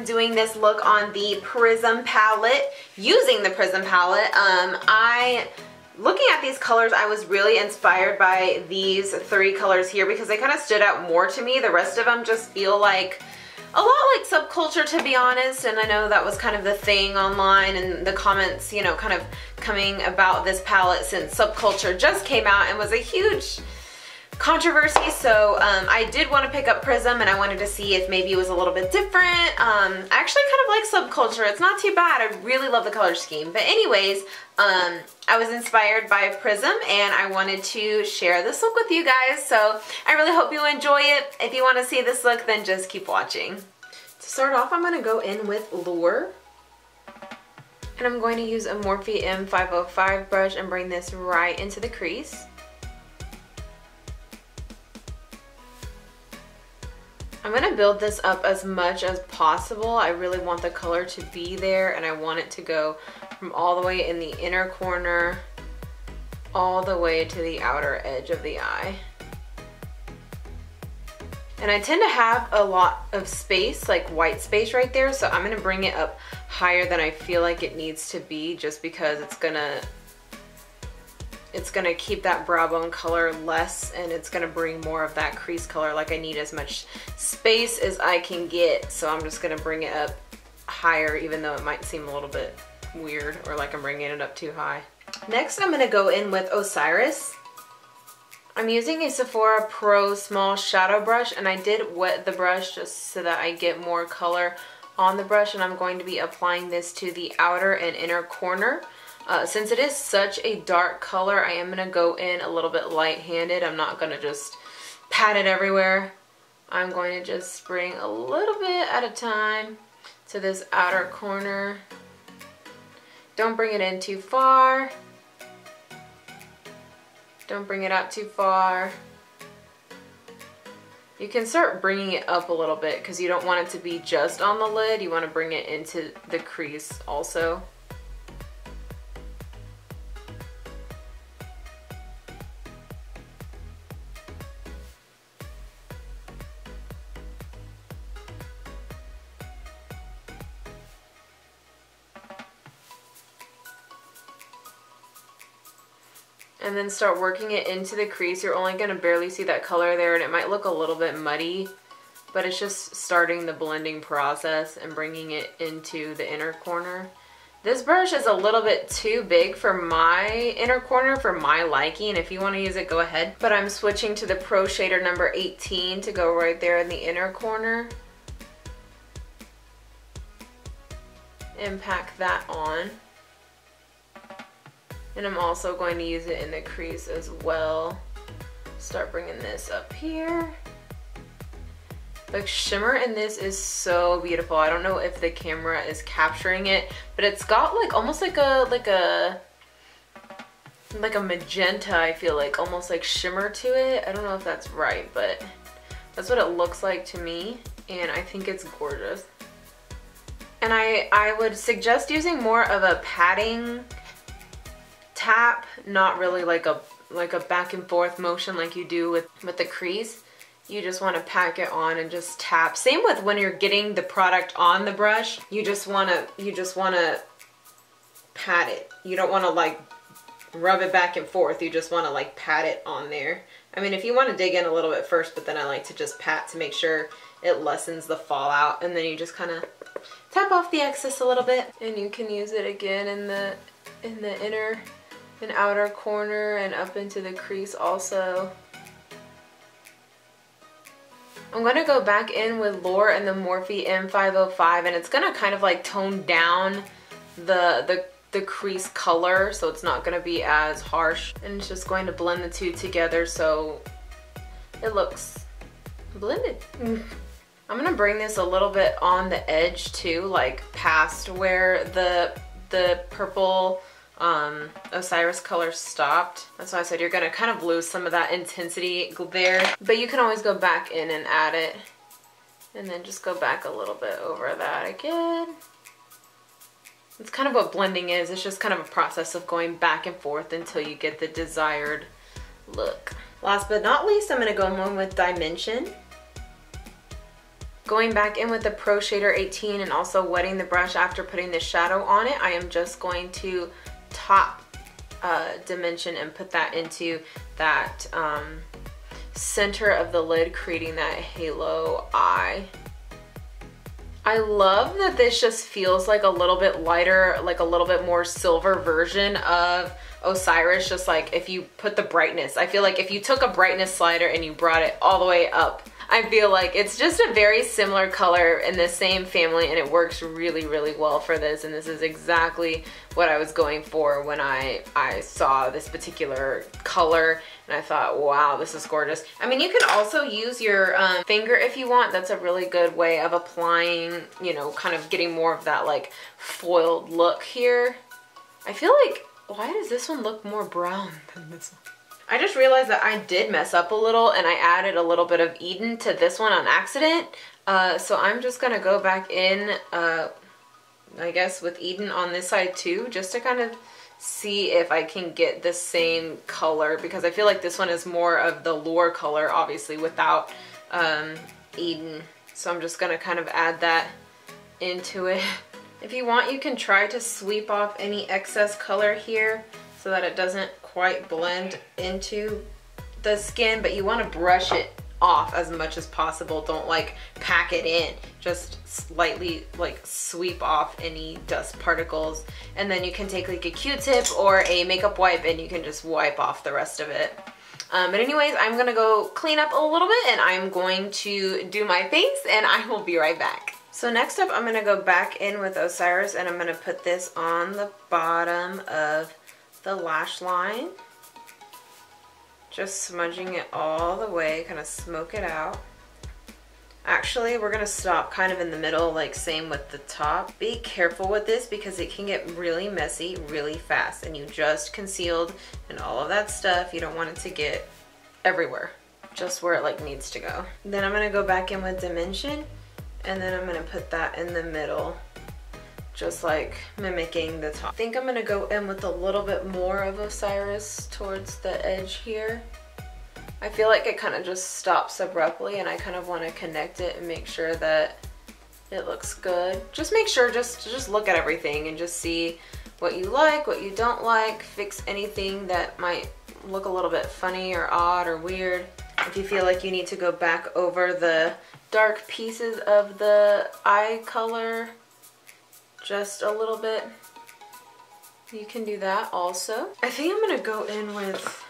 doing this look on the Prism palette, using the Prism palette. Looking at these colors, I was really inspired by these 3 colors here because they kind of stood out more to me. The rest of them just feel like a lot like subculture, to be honest, and I know that was kind of the thing online and the comments, you know, kind of coming about this palette since subculture just came out and was a huge controversy. So I did want to pick up Prism, and I wanted to see if maybe it was a little bit different. I actually kind of like subculture. It's not too bad. I really love the color scheme. But anyways, I was inspired by Prism, and I wanted to share this look with you guys. So I really hope you enjoy it. If you want to see this look, then just keep watching. To start off, I'm going to go in with Lure. And I'm going to use a Morphe M505 brush and bring this right into the crease. I'm going to build this up as much as possible. I really want the color to be there, and I want it to go from all the way in the inner corner all the way to the outer edge of the eye. And I tend to have a lot of space, like white space right there, so I'm going to bring it up higher than I feel like it needs to be, just because it's gonna keep that brow bone color less, and it's gonna bring more of that crease color. Like, I need as much space as I can get, so I'm just gonna bring it up higher, even though it might seem a little bit weird or like I'm bringing it up too high. Next, I'm gonna go in with Osiris. I'm using a Sephora Pro small shadow brush, and I did wet the brush just so that I get more color on the brush, and I'm going to be applying this to the outer and inner corner. Since it is such a dark color, I am going to go in a little bit light-handed. I'm not going to just pat it everywhere. I'm going to just bring a little bit at a time to this outer corner. Don't bring it in too far. Don't bring it out too far. You can start bringing it up a little bit because you don't want it to be just on the lid. You want to bring it into the crease also. And then start working it into the crease. You're only going to barely see that color there, and it might look a little bit muddy, but it's just starting the blending process and bringing it into the inner corner. This brush is a little bit too big for my inner corner, for my liking. If you want to use it, go ahead. But I'm switching to the Pro Shader number 18 to go right there in the inner corner. And pack that on. And I'm also going to use it in the crease as well. Start bringing this up here. The shimmer in this is so beautiful. I don't know if the camera is capturing it, but it's got like almost like a magenta, I feel like, almost like shimmer to it. I don't know if that's right, but that's what it looks like to me, and I think it's gorgeous. And I would suggest using more of a patting tap, not really like a back and forth motion like you do with the crease. You just want to pack it on and just tap. Same with when you're getting the product on the brush. You just want to pat it. You don't want to like rub it back and forth. You just want to like pat it on there. I mean, if you want to dig in a little bit first, but then I like to just pat to make sure it lessens the fallout, and then you just kind of tap off the excess a little bit, and you can use it again in the inner and outer corner and up into the crease also. I'm going to go back in with Lure and the Morphe M505, and it's going to kind of like tone down the crease color, so it's not going to be as harsh, and it's just going to blend the two together so it looks blended. I'm going to bring this a little bit on the edge too, like past where the purple Osiris color stopped. That's why I said you're gonna kind of lose some of that intensity there, but you can always go back in and add it, and then just go back a little bit over that again. It's kind of what blending is. It's just kind of a process of going back and forth until you get the desired look. Last but not least, I'm gonna go in with Dimension. Going back in with the Pro Shader 18 and also wetting the brush after putting the shadow on it, I am just going to top dimension and put that into that center of the lid, creating that halo eye. I love that this just feels like a little bit lighter, like a little bit more silver version of Osiris, just like if you put the brightness. I feel like if you took a brightness slider and you brought it all the way up, I feel like it's just a very similar color in the same family, and it works really, really well for this. And this is exactly what I was going for when I saw this particular color, and I thought, wow, this is gorgeous. I mean, you can also use your finger if you want. That's a really good way of applying, you know, kind of getting more of that like foiled look here. I feel like, why does this one look more brown than this one? I just realized that I did mess up a little and I added a little bit of Eden to this one on accident. So I'm just gonna go back in, I guess with Eden on this side too, just to kind of see if I can get the same color, because I feel like this one is more of the Lure color, obviously without Eden. So I'm just gonna kind of add that into it. If you want, you can try to sweep off any excess color here so that it doesn't quite blend into the skin, but you want to brush it off as much as possible. Don't like pack it in, just slightly like sweep off any dust particles, and then you can take like a Q-tip or a makeup wipe and you can just wipe off the rest of it. But anyways, I'm gonna go clean up a little bit and I'm going to do my face and I will be right back. So next up, I'm gonna go back in with Osiris and I'm gonna put this on the bottom of the lash line, just smudging it all the way, kind of smoke it out. Actually, we're gonna stop kind of in the middle, like same with the top. Be careful with this because it can get really messy really fast, and you just concealed and all of that stuff. You don't want it to get everywhere, just where it like needs to go. Then I'm gonna go back in with Dimension, and then I'm gonna put that in the middle, just like mimicking the top. I think I'm gonna go in with a little bit more of Osiris towards the edge here. I feel like it kind of just stops abruptly and I kind of want to connect it and make sure that it looks good. Just make sure, just look at everything and just see what you like, what you don't like, fix anything that might look a little bit funny or odd or weird. If you feel like you need to go back over the dark pieces of the eye color just a little bit, you can do that also. I think I'm gonna go in with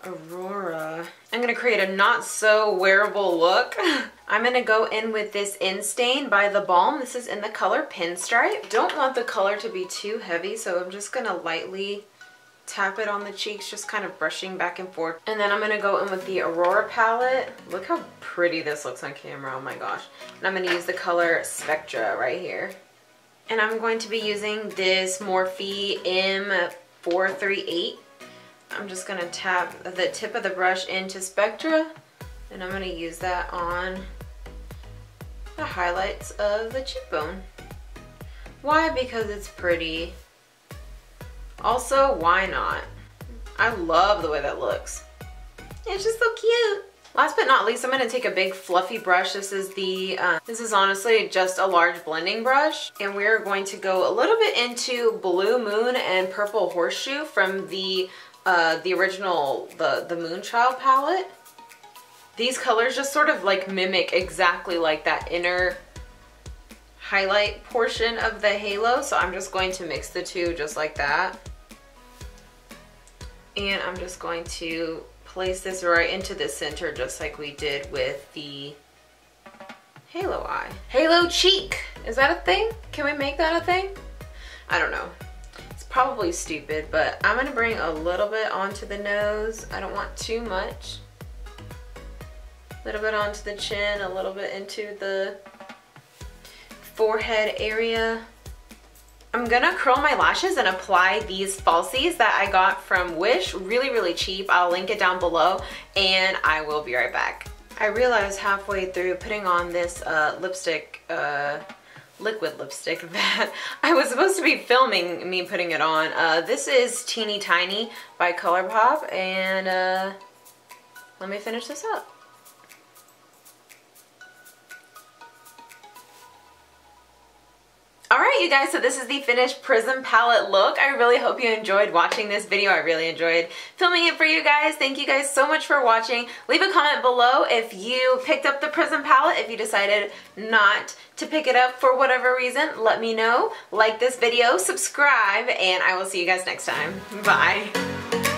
Aurora. I'm gonna create a not so wearable look. I'm gonna go in with this In Stain by The Balm. This is in the color Pinstripe. Don't want the color to be too heavy, so I'm just gonna lightly tap it on the cheeks, just kind of brushing back and forth. And then I'm gonna go in with the Aurora palette. Look how pretty this looks on camera, oh my gosh. And I'm gonna use the color Spectra right here. And I'm going to be using this Morphe M438. I'm just gonna tap the tip of the brush into Spectra, and I'm gonna use that on the highlights of the cheekbone. Why? Because it's pretty. Also, why not? I love the way that looks. It's just so cute. Last but not least, I'm gonna take a big fluffy brush. This is honestly just a large blending brush, and we're going to go a little bit into Blue Moon and Purple Horseshoe from the original, the Moonchild palette. These colors just sort of like mimic exactly like that inner highlight portion of the halo, so I'm just going to mix the two just like that. And I'm just going to place this right into the center just like we did with the halo eye. Halo cheek, is that a thing? Can we make that a thing? I don't know. It's probably stupid, but I'm gonna bring a little bit onto the nose. I don't want too much. A little bit onto the chin, a little bit into the forehead area. I'm gonna curl my lashes and apply these falsies that I got from Wish, really, really cheap. I'll link it down below and I will be right back. I realized halfway through putting on this lipstick, liquid lipstick, that I was supposed to be filming me putting it on. This is Teeny Tiny by ColourPop, and let me finish this up. you guys, so this is the finished Prism palette look. I really hope you enjoyed watching this video. I really enjoyed filming it for you guys. Thank you guys so much for watching. Leave a comment below if you picked up the Prism palette. If you decided not to pick it up for whatever reason, let me know. Like this video, subscribe, and I will see you guys next time. Bye.